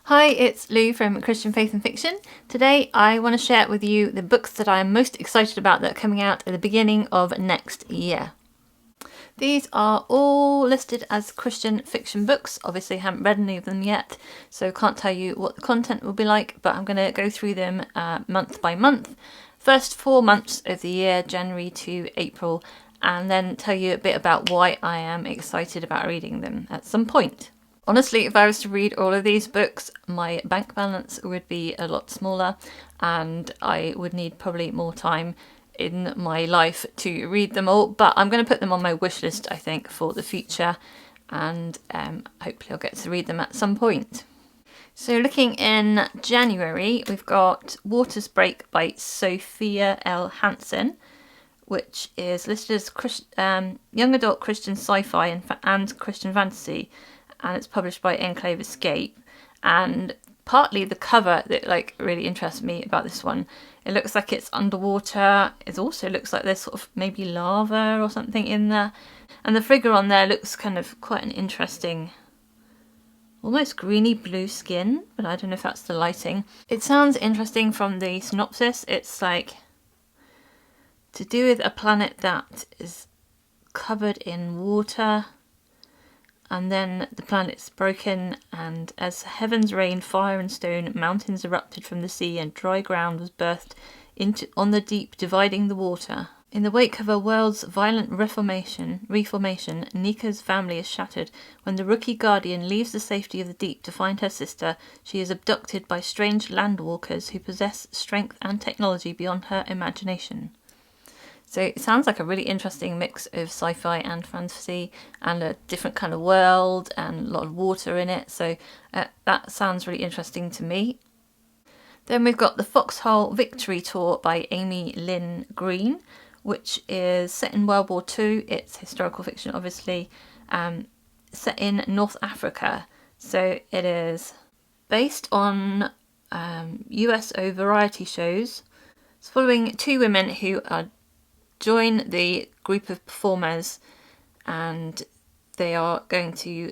Hi, it's Lou from Christian Faith and Fiction. Today I want to share with you the books that I am most excited about that are coming out at the beginning of next year. These are all listed as Christian fiction books. Obviously I haven't read any of them yet, so can't tell you what the content will be like, but I'm going to go through them month by month. First 4 months of the year, January to April, and then tell you a bit about why I am excited about reading them at some point. Honestly, if I was to read all of these books, my bank balance would be a lot smaller and I would need probably more time in my life to read them all. But I'm going to put them on my wish list, I think, for the future, and hopefully I'll get to read them at some point. So looking in January, we've got Waters Break by Sophia L. Hansen, which is listed as young adult Christian sci-fi and Christian fantasy. And it's published by Enclave Escape, and partly the cover that really interests me about this one. It looks like it's underwater. It also looks like there's sort of maybe lava or something in there, and the figure on there looks kind of quite an interesting, almost greeny blue skin, but I don't know if that's the lighting. It sounds interesting from the synopsis. It's like to do with a planet that is covered in water, and then the planet's broken, and as heavens rained fire and stone, mountains erupted from the sea, and dry ground was birthed on the deep, dividing the water. In the wake of her world's violent reformation, Nika's family is shattered. When the rookie guardian leaves the safety of the deep to find her sister, she is abducted by strange landwalkers who possess strength and technology beyond her imagination. So it sounds like a really interesting mix of sci-fi and fantasy, and a different kind of world and a lot of water in it. So that sounds really interesting to me. Then we've got the Foxhole Victory Tour by Amy Lynn Green, which is set in World War II. It's historical fiction, obviously, set in North Africa. So it is based on USO variety shows. It's following two women who join the group of performers, and they are going to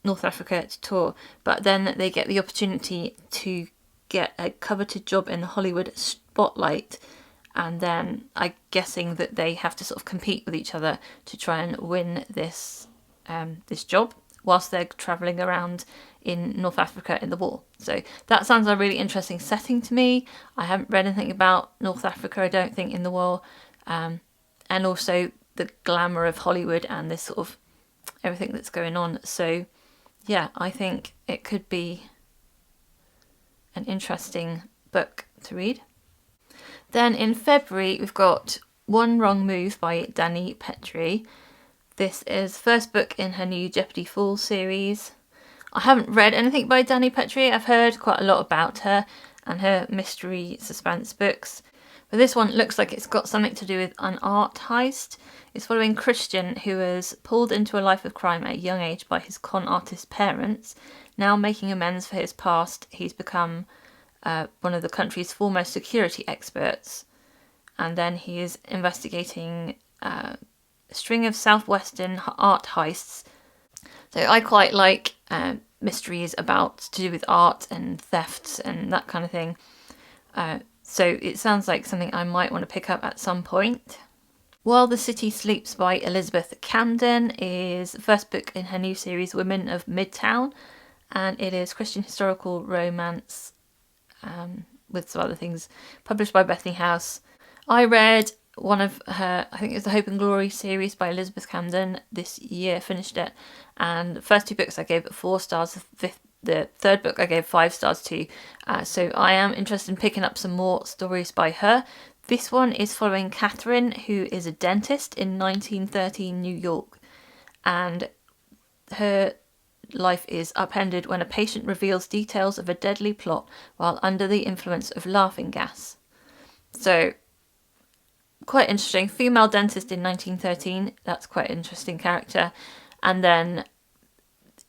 North Africa to tour, but then they get the opportunity to get a coveted job in the Hollywood spotlight, and then I'm guessing that they have to sort of compete with each other to try and win this job whilst they're travelling around in North Africa in the war. So that sounds a really interesting setting to me. I haven't read anything about North Africa, I don't think, in the war. And also the glamour of Hollywood and this sort of everything that's going on. So yeah, I think it could be an interesting book to read. Then in February we've got One Wrong Move by Dani Pettrey. This is the first book in her new Jeopardy Falls series. I haven't read anything by Dani Pettrey. I've heard quite a lot about her and her mystery suspense books. But this one looks like it's got something to do with an art heist. It's following Christian, who was pulled into a life of crime at a young age by his con artist parents. Now making amends for his past, he's become one of the country's foremost security experts. And then he is investigating a string of southwestern art heists. So I quite like mysteries to do with art and thefts and that kind of thing. So it sounds like something I might want to pick up at some point. While the City Sleeps by Elizabeth Camden is the first book in her new series Women of Midtown, and it is Christian historical romance with some other things, published by Bethany House. I read one of her, I think it was the Hope and Glory series by Elizabeth Camden this year, finished it, and the first two books I gave it 4 stars, the third book I gave 5 stars to, so I am interested in picking up some more stories by her. This one is following Catherine, who is a dentist in 1913 New York, and her life is upended when a patient reveals details of a deadly plot while under the influence of laughing gas. So quite interesting. Female dentist in 1913, that's quite an interesting character, and then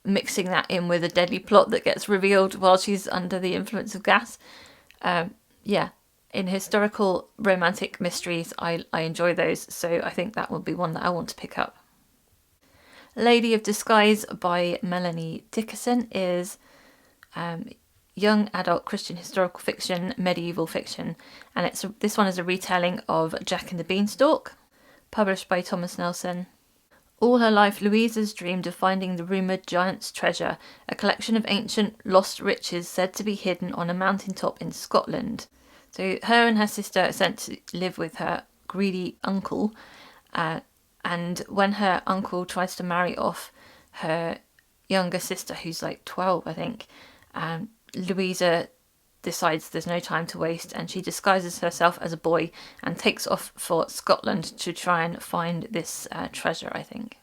mixing that in with a deadly plot that gets revealed while she's under the influence of gas. In historical romantic mysteries, I enjoy those, so I think that will be one that I want to pick up. Lady of Disguise by Melanie Dickerson is young adult Christian historical fiction, medieval fiction, and this one is a retelling of Jack and the Beanstalk, published by Thomas Nelson. All her life, Louisa's dreamed of finding the rumoured giant's treasure, a collection of ancient lost riches said to be hidden on a mountaintop in Scotland. So her and her sister are sent to live with her greedy uncle, and when her uncle tries to marry off her younger sister, who's like 12, I think, Louisa decides there's no time to waste, and she disguises herself as a boy and takes off for Scotland to try and find this treasure, I think.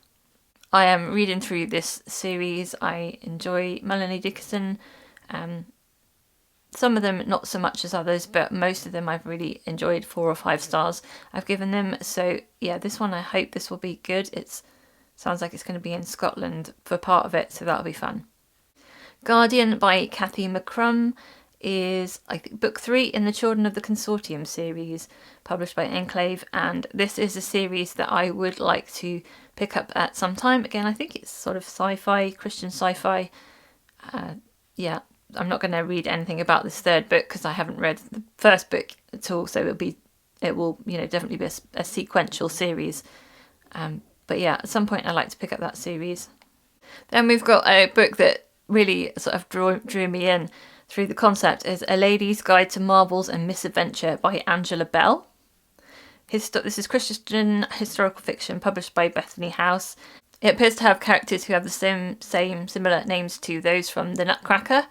I am reading through this series. I enjoy Melanie Dickerson. Some of them not so much as others, but most of them I've really enjoyed. 4 or 5 stars I've given them. So yeah, this one I hope this will be good. It sounds like it's going to be in Scotland for part of it, so that'll be fun. Guardian by Cathy McCrumb is, I think, book 3 in the Children of the Consortium series, published by Enclave, and this is a series that I would like to pick up at some time. Again, I think it's sort of sci-fi, Christian sci-fi. Yeah, I'm not going to read anything about this 3rd book because I haven't read the 1st book at all, so it will definitely be a sequential series. But yeah, at some point I'd like to pick up that series. Then we've got a book that really sort of drew me in through the concept, is A Lady's Guide to Marvels and Misadventure by Angela Bell. This is Christian historical fiction published by Bethany House. It appears to have characters who have the similar names to those from The Nutcracker.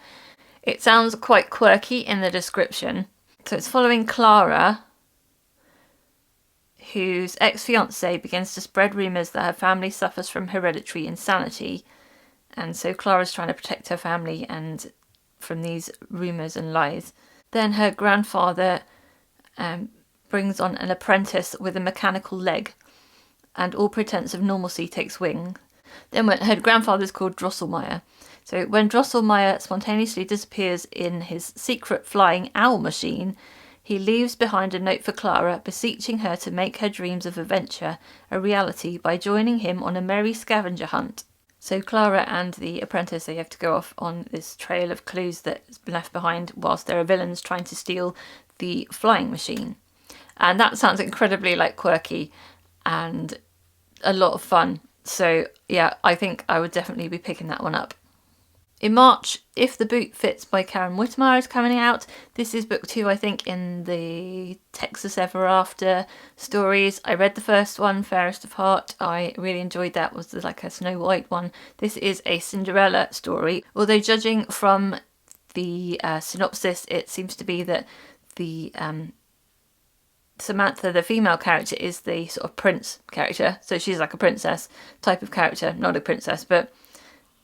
It sounds quite quirky in the description. So it's following Clara, whose ex-fiancé begins to spread rumours that her family suffers from hereditary insanity. And so Clara's trying to protect her family and from these rumours and lies. Then her grandfather brings on an apprentice with a mechanical leg, and all pretence of normalcy takes wing. Then her grandfather's called Drosselmeyer. So when Drosselmeyer spontaneously disappears in his secret flying owl machine, he leaves behind a note for Clara, beseeching her to make her dreams of adventure a reality by joining him on a merry scavenger hunt. So Clara and the apprentice, they have to go off on this trail of clues that's been left behind whilst there are villains trying to steal the flying machine. And that sounds incredibly quirky and a lot of fun. So yeah, I think I would definitely be picking that one up. In March, If the Boot Fits by Karen Witemeyer is coming out. This is book 2, I think, in the Texas Ever After stories. I read the first one, Fairest of Heart. I really enjoyed that. It was like a Snow White one. This is a Cinderella story. Although judging from the synopsis, it seems to be that the Samantha, the female character, is the sort of prince character. So she's like a princess type of character, not a princess, but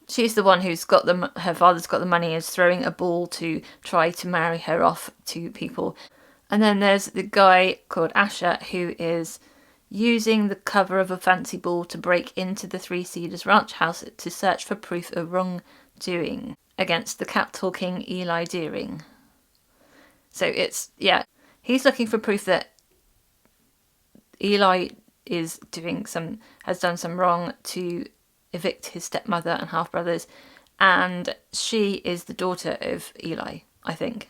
she's the one who's got her father's got the money, is throwing a ball to try to marry her off to people. And then there's the guy called Asher who is using the cover of a fancy ball to break into the Three Cedars ranch house to search for proof of wrongdoing against the cat-talking Eli Deering. So he's looking for proof that Eli has done some wrong to evict his stepmother and half-brothers, and she is the daughter of Eli, I think.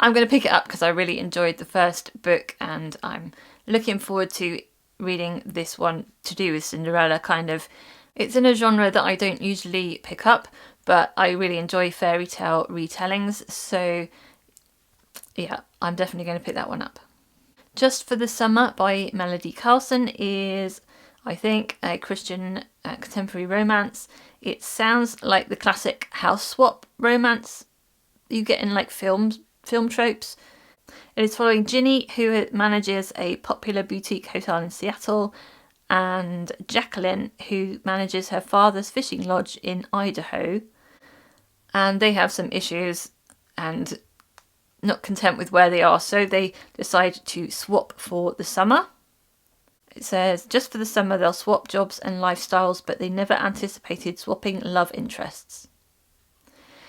I'm going to pick it up because I really enjoyed the first book, and I'm looking forward to reading this one to do with Cinderella, kind of. It's in a genre that I don't usually pick up, but I really enjoy fairy tale retellings, so yeah, I'm definitely going to pick that one up. Just for the Summer by Melody Carlson is, I think, a Christian contemporary romance. It sounds like the classic house swap romance you get in film tropes. It is following Ginny, who manages a popular boutique hotel in Seattle, and Jacqueline, who manages her father's fishing lodge in Idaho. And they have some issues and not content with where they are, so they decide to swap for the summer. It says, just for the summer they'll swap jobs and lifestyles, but they never anticipated swapping love interests.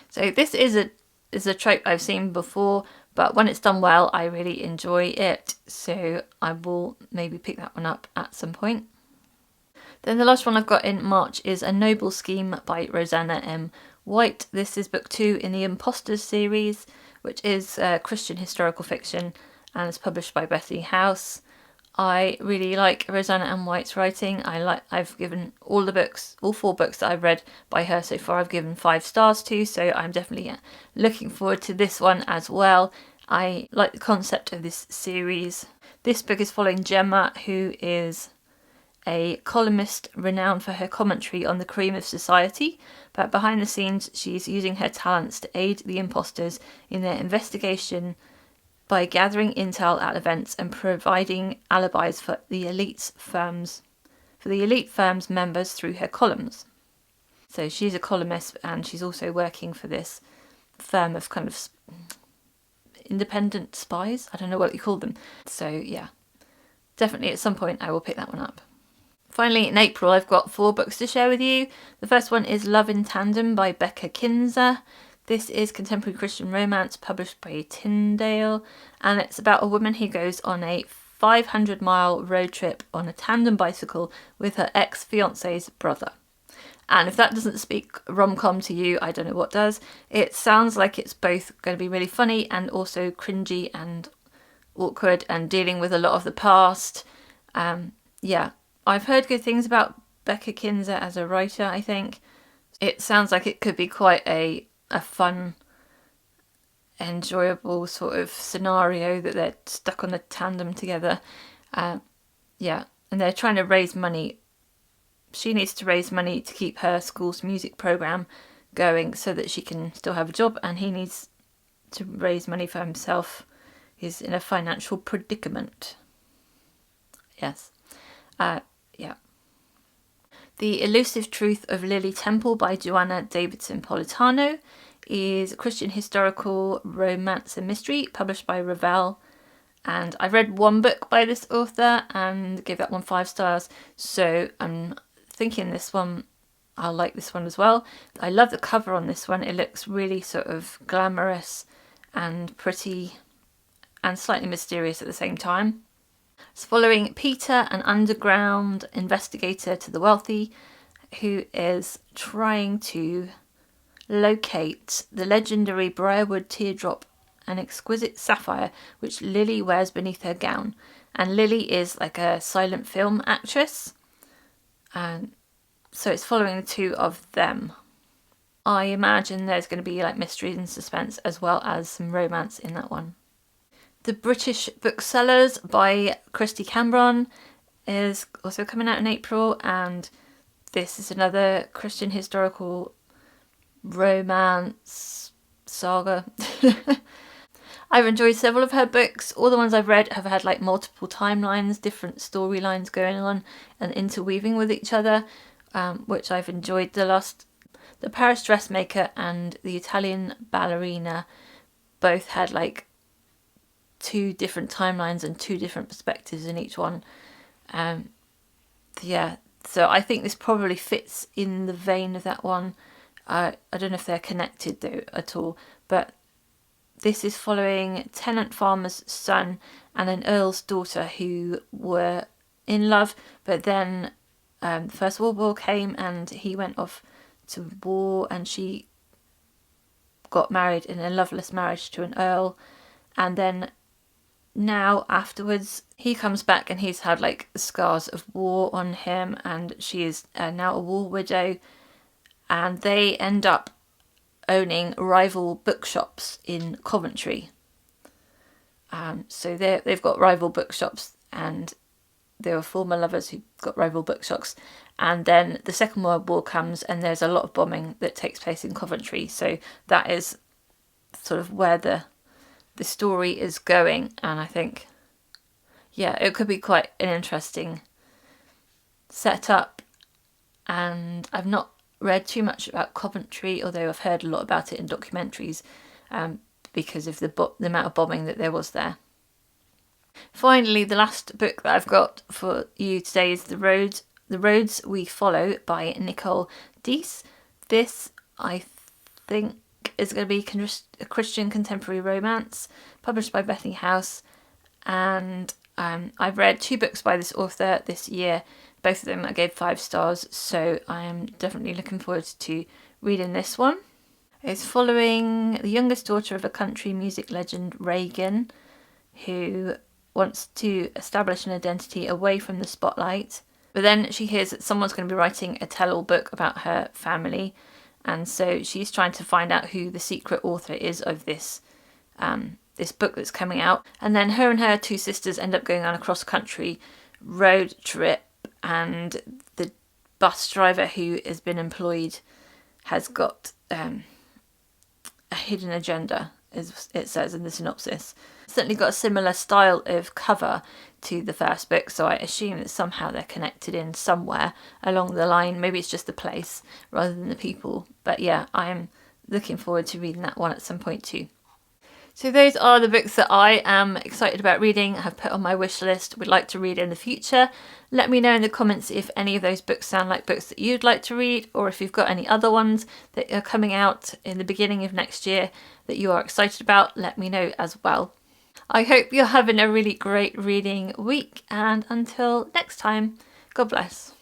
So this is a trope I've seen before, but when it's done well, I really enjoy it. So I will maybe pick that one up at some point. Then the last one I've got in March is A Noble Scheme by Roseanna M. White. This is book 2 in the Imposters series, which is Christian historical fiction and is published by Bethany House. I really like Roseanna Ann White's writing. I've given all 4 books that I've read by her so far, I've given 5 stars to, so I'm definitely looking forward to this one as well. I like the concept of this series. This book is following Gemma, who is a columnist renowned for her commentary on the cream of society, but behind the scenes she's using her talents to aid the imposters in their investigation by gathering intel at events and providing alibis for the elite firms members through her columns. So she's a columnist and she's also working for this firm of kind of independent spies. I don't know what you call them. So yeah, definitely at some point I will pick that one up. Finally, in April, I've got 4 books to share with you. The first one is Love in Tandem by Becca Kinzer. This is contemporary Christian romance published by Tyndale, and it's about a woman who goes on a 500-mile road trip on a tandem bicycle with her ex-fiancé's brother. And if that doesn't speak rom-com to you, I don't know what does. It sounds like it's both going to be really funny and also cringy and awkward and dealing with a lot of the past. Yeah, I've heard good things about Becca Kinzer as a writer, I think. It sounds like it could be quite a fun, enjoyable sort of scenario that they're stuck on a tandem together. Yeah, and they're trying to raise money. She needs to raise money to keep her school's music program going so that she can still have a job, and he needs to raise money for himself. He's in a financial predicament. Yes. Yeah. The Elusive Truth of Lily Temple by Joanna Davidson Politano is a Christian historical romance and mystery published by Revell. And I've read 1 book by this author and gave that one 5 stars. So I'm thinking this one, I'll like this one as well. I love the cover on this one. It looks really sort of glamorous and pretty and slightly mysterious at the same time. It's following Peter, an underground investigator to the wealthy, who is trying to locate the legendary Briarwood teardrop, an exquisite sapphire which Lily wears beneath her gown. And Lily is like a silent film actress. And so it's following the 2 of them. I imagine there's going to be like mystery and suspense as well as some romance in that one. The British Booksellers by Kristy Cambron is also coming out in April, and this is another Christian historical romance saga. I've enjoyed several of her books. All the ones I've read have had like multiple timelines, different storylines going on and interweaving with each other, which I've enjoyed. The Paris Dressmaker and the Italian Ballerina both had like 2 different timelines and 2 different perspectives in each one. Yeah, so I think this probably fits in the vein of that one. I don't know if they're connected though at all, but this is following a tenant farmer's son and an earl's daughter who were in love, but then the First World War came and he went off to war and she got married in a loveless marriage to an earl, and then now afterwards he comes back and he's had like the scars of war on him, and she is now a war widow, and they end up owning rival bookshops in Coventry. So they've got rival bookshops, and they were former lovers who got rival bookshops. And then the Second World War comes and there's a lot of bombing that takes place in Coventry. So that is sort of where the story is going. And I think, yeah, it could be quite an interesting setup. And I've not read too much about Coventry, although I've heard a lot about it in documentaries because of the amount of bombing that there was there. Finally, the last book that I've got for you today is The Roads We Follow by Nicole Deese. This, I think, is going to be a Christian contemporary romance published by Bethany House, and I've read 2 books by this author this year. Both of them I gave 5 stars, so I am definitely looking forward to reading this one. is following the youngest daughter of a country music legend, Reagan, who wants to establish an identity away from the spotlight. But then she hears that someone's going to be writing a tell-all book about her family, and so she's trying to find out who the secret author is of this this book that's coming out. And then her and her two sisters end up going on a cross-country road trip, and the bus driver who has been employed has got a hidden agenda, as it says in the synopsis. Certainly got a similar style of cover to the first book, so I assume that somehow they're connected in somewhere along the line. Maybe it's just the place rather than the people. But yeah, I am looking forward to reading that one at some point too. So those are the books that I am excited about reading, have put on my wish list, would like to read in the future. Let me know in the comments if any of those books sound like books that you'd like to read, or if you've got any other ones that are coming out in the beginning of next year that you are excited about. Let me know as well. I hope you're having a really great reading week, and until next time, God bless.